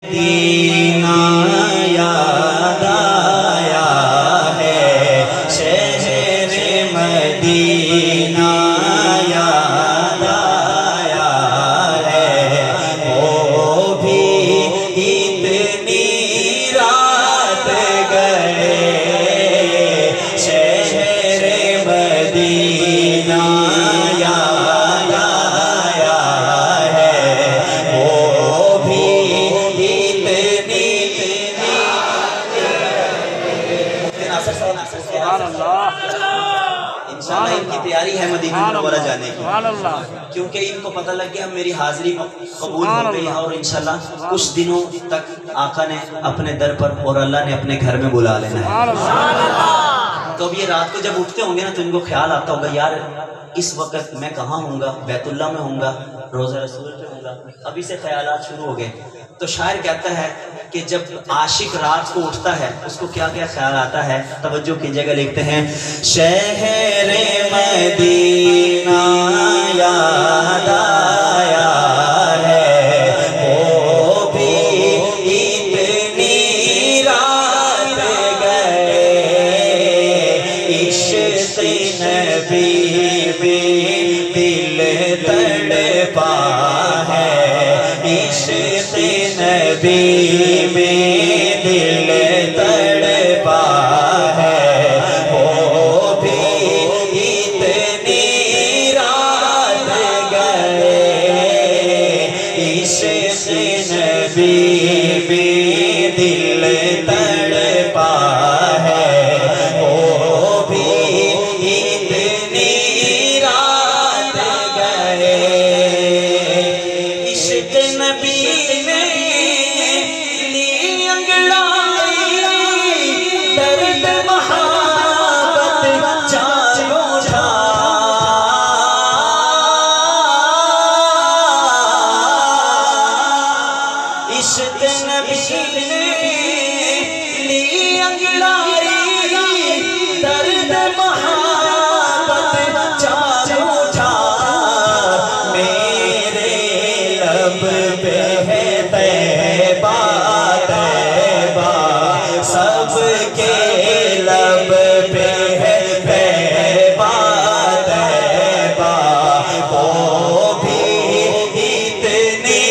दीना याद आया है, शहर मदीना याद आया है। वो भी इतनी रात गए, शहर मदीना याद आया है। वो भी इंशाअल्लाह इनकी तैयारी है मदीना मुनव्वरा जाने की, क्योंकि इनको पता लग गया मेरी हाजिरी कबूल हो गई है और इंशाअल्लाह कुछ दिनों तक आका ने अपने दर पर और अल्लाह ने अपने घर में बुला लेना है। तो अब ये रात को जब उठते होंगे ना तो इनको ख्याल आता होगा, यार इस वक्त मैं कहाँ हूँगा, बैतुल्लाह में हूँगा, रोज़ा रसूल पे हूँगा। अभी से ख्यालात शुरू हो गए। तो शायर कहता है कि जब आशिक रात को उठता है उसको क्या क्या ख्याल आता है, तवज्जो कीजिएगा। लिखते हैं, शहर मदीना याद आया है, वो भी इतनी रात गए, इश्क़ नबी में दिल तड़पा है, इश्क़ नबी में दिल तड़पा है। वो भी इतनी रात गए, इश्क़ नबी में दिल तड़पा है। वो भी इतनी रात गए, इश्क़ नबी इश्क़ नबी ने ली अंगड़ाई, दर्द मोहब्बत चारों झार, मेरे लब पे है तैबा तैबा, सबके लब पे है तैबा तैबा। वो भी इतनी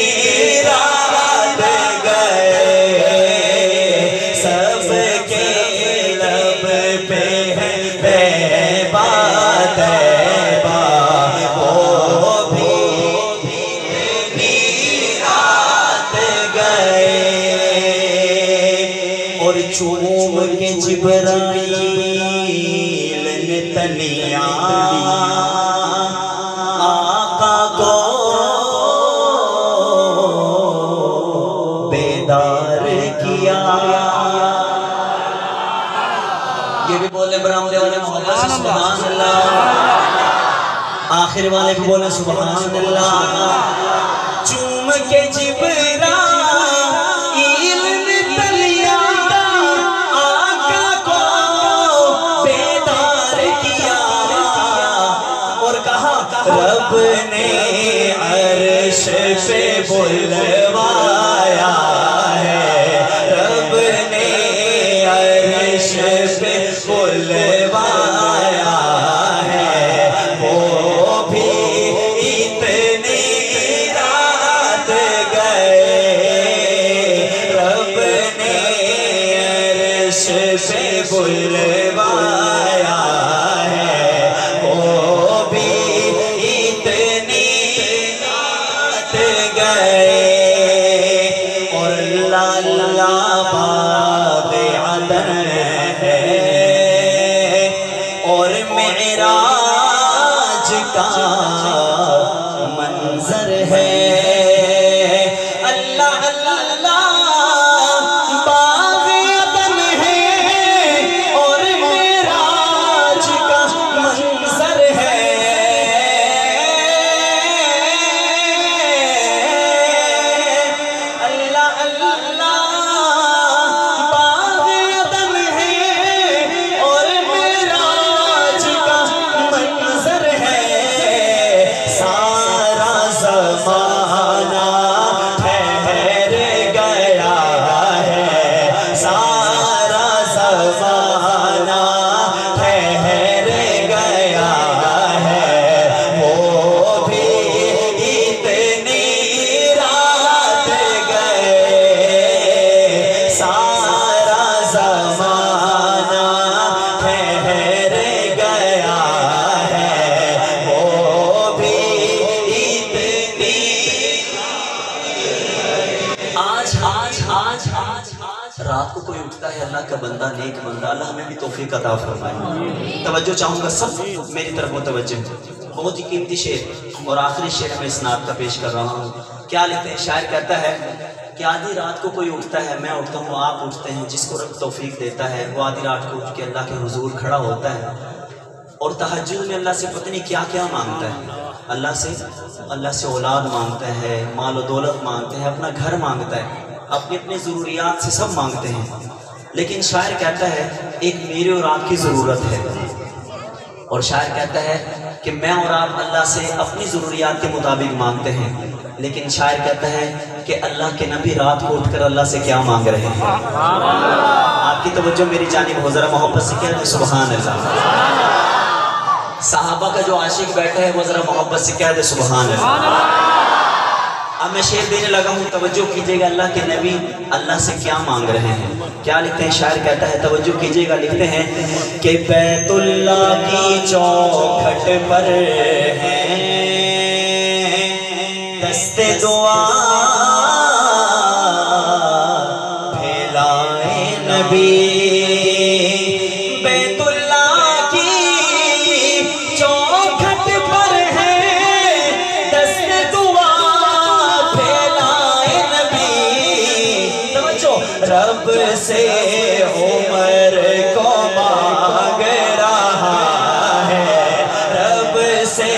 चूम के जिब्राइल ने तलियां आका को बेदार किया। ये भी बोले बरामदे वाले मोहब्बत से सुभान अल्लाह, आखिर वाले भी बोले सुभान अल्लाह। चूम के जिब्राइल रब ने अर्श पे बुलवाया है, रब ने अर्श पे बुलवाया है। वो भी इतनी रात गए, रब ने अर्श पे बुलवाया है। वो भी और लाला बाब अदन है और मेराज का मंजर है। अल्लाह अल्लाह बाब अदन है और मेराज का मंजर है। ज़माना ठहर गया रात को कोई उठता है अल्लाह का बंदा, नेक बंदा, अल्लाह हमें भी तौफीक अता फरमाए। तवज्जो चाहूँगा सब मेरी तरफ मुतवज्जो। बहुत ही कीमती शेर और आखिरी शेर में इस्नाद का पेश कर रहा हूँ। क्या लिखते हैं? शायर कहता है कि आधी रात को कोई उठता है, मैं उठता हूँ, आप उठते हैं, जिसको रब तौफीक देता है वो आधी रात को उठ के अल्लाह के हुजूर खड़ा होता है और तहज्जुद में अल्लाह से पता नहीं क्या क्या मांगता है। अल्लाह से औलाद मांगता है, माल और दौलत मांगते हैं, अपना घर मांगता है, अपनी अपनी ज़रूरियात से सब मांगते हैं। लेकिन शायर कहता है एक मेरे और आपकी ज़रूरत है। और शायर कहता है कि मैं और आप अल्लाह से अपनी ज़रूरियात के मुताबिक मांगते हैं, लेकिन शायर कहता है कि अल्लाह के नबी रात को उठकर अल्लाह से क्या मांग रहे हैं। आपकी तवज्जो मेरी जानिब हो, ज़रा मोहब्बत से कह दो सुभान अल्लाह। सहाबा का जो आशिक बैठा है वो ज़रा मोहब्बत से कह दे सुभान अल्लाह। अब मैं शेर देने लगा हूँ, तवज्जो कीजिएगा। अल्लाह के नबी अल्लाह से क्या मांग रहे हैं, क्या लिखते हैं? शायर कहता है, तवज्जो कीजिएगा, लिखते हैं कि बैतुल्लाह की चौखट पर है दस्ते दुआ फैलाए नबी। रब से उम्र को मांग रहा है, रब से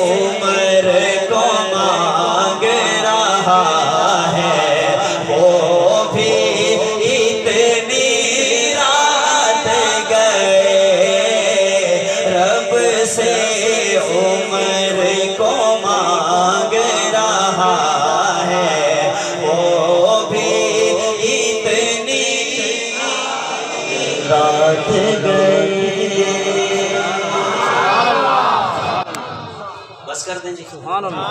उम्र को मांग रहा है, वो भी इतनी रात गए, रब से उम्र को मांग रहा है, वो भी रात गए। बस कर दें जी। सुभान अल्लाह।